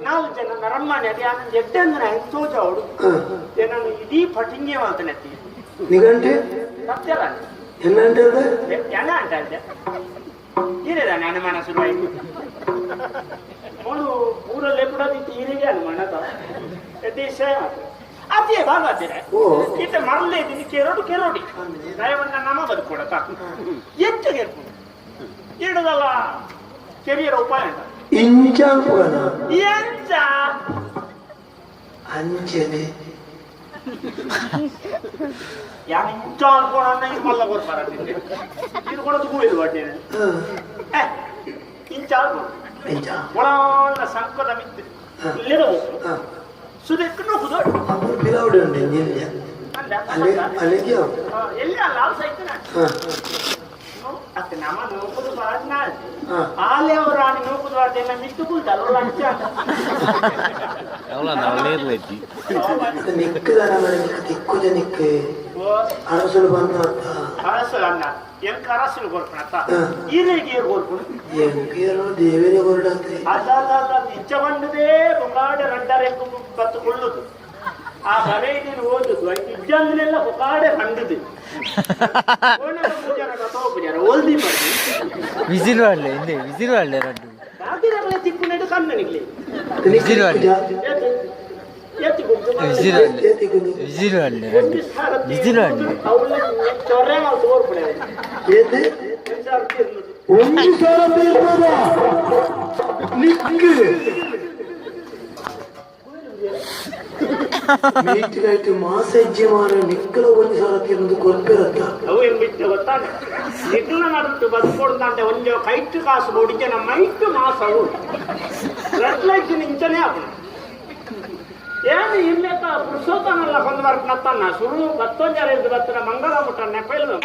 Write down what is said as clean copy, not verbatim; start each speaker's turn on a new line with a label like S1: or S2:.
S1: ನಾಲ್ಕು ಜನ ನರಮ್ಮನೆ ಅದೇ ಆನಂದ್ ಎಡ್ಡೆ ಅಂದ್ರೆ ತೋಜ ಅವಳು ನಾನು ಇಡೀ ಪಟಿಂಗೆ ಮಾಡ್ತಾನೆ
S2: ನಿಗಂಟೆ
S1: ಸತ್ಯಲ್ಲ
S2: ಎನ್ನಂಟೆ
S1: ಜನ ಅಂತ ಇದ್ದೆ ಏನಿದ ನನ್ನ ಮನ ಶುರುವಾಯಿತು ಅವಳು ಊರಲ್ಲೇ ಕೂಡ ತೀರಿಗೆ ಅನುಮಾನದ ದೇಶ ಅದೇ ಭಾಗತ್ತಿರ ಈತ ಮರಲ್ಲೇ ಇದ್ದೀನಿ ಕೆರೋಡಿ ದಯವನ್ನ ನಮ್ಮ ಬದುಕೊಡತ ಎಷ್ಟು ಗೆಲ್ಬೋದು ಇಡದಲ್ಲ ಕೆರಿಯರ ಉಪಾಯ ಅಂತ
S2: ಇಂಚ
S1: ಎಂಚ
S2: ಅಂಚನೆ
S1: ಯಾರು ಇಂಚ ಅನ್ಕೋಣ ಇದು ಮಲ್ಲ ಗೊತ್ತಾರ ಇದು ಕೊಡೋದು ಕೂಳಿದು ಬಟ್ಟೇನೆ ಇಂಚ ಒಳ ಸಂಕದ ಮಿತ್ತು ಇಲ್ಲಿರಬಹುದು ಸುದಕ್ಕೂ ಹೋಗುದು
S2: ಪಿಲೌಡಿ ಉಂಟು
S1: ಎಲ್ಲಿ ಅಲ್ಲ ಸೈತನ ನಮ್ಮ ನೋಕುದು ಬಾಡ್ನ ಆಲೆ ಅವರು ಆನೆ ನೋಕುದು ಬಾಡ್ದೆಲ್ಲ ಮಿಟ್ಟು ಕೂಲ್ತಲ್ಲ ಲಂಚ
S2: ನಿಕ್ಕದಾನ ದಿಕ್ಕುದ ನಿಕ್ಕೆ ಅರಸಲು ಬಂದ
S1: ಅರಸಲು ಅನ್ನ ಎಂಕ ಅರಸಲು ಕೊರ್ಪಣತ್ತ ಈರೆಗೆ ಕೊರ್ಪುಣ
S2: ಎಂಕೇರೋ ದೇವೇನೆ ಹೊರಡಂತೆ
S1: ಅಲ್ಲ ನಿಜ ಬಂದದೇ ಬೊಂಗಾಡ ರಡ್ಡರೆಂಕು ಕತ್ತುಕೊಳ್ಳುದು ಆ ಬರೆ ನೀನು ಓದುದು ಐದು ಇಜ್ಜಂದನೆಲ್ಲ ಬೊಕಾಡೆ ಕಂಡುದು ಓಲ್ದಿ ಮಾಡಿ
S3: ವಿಸಿಲ್ ಮಾಡಲೆ ಹಿಂದೆ ವಿಸಿಲ್ ಮಾಡಲೆ ರಡ್ಡು
S1: ರಾತ್ರಿ ತಿಕ್ಕು ನೆಡು ಕಣ್ಣನಿಗ್ಲಿ
S3: ವಿಸಿಲ್ ಮಾಡಲೆ
S1: ಎತ್ತಿ ಕೊಡ್ತು
S3: ವಿಸಿಲ್ ಮಾಡಲೆ ರಡ್ಡು ವಿಸಿಲ್ ಮಾಡಲೆ
S1: ಅವಳ ಚೊರ್ರೆ ನಾವು ತೋರ್ಪಡೆ
S2: ಏತೆ ಒಂದು ಸಾವಿರ ತೀರ್ಪದ ನಿಕ್ಕೆ ನೀಟಿಗಾಯ್ತು ಮಾಸ ಹೆಜ್ಜೆ ಮಾರ ನಿಕ್ಕಲ ಒಂದು ಸಾವಿರ ತೀರ್ನದು ಕೊರ್ಪಿರತ್ತ
S1: ಅವು ಏನ್ ಬಿಟ್ಟು ಗೊತ್ತಾಗ ನಿಕ್ಕಲ ನಡುತ್ತು ಬದುಕೊಡ್ದಂತೆ ಒಂದು ಕೈಟ್ಟು ಕಾಸು ಹೊಡಿಕೆ ನಮ್ಮ ಮೈಟ್ಟು ಮಾಸವು ರೆಡ್ ಲೈಟ್ ನಿಂಚನೆ ಹಾಕೋಣ ಏನು ಇಲ್ಲೇಕ ಪುರುಷೋತ್ತನೆಲ್ಲ ಕೊಂದು ಬರ್ಕತ್ತನ್ನ ಸುರು 11 ಬತ್ತನ ಮಂಗಳ ಮುಟ್ಟ ನೆಪೈಲು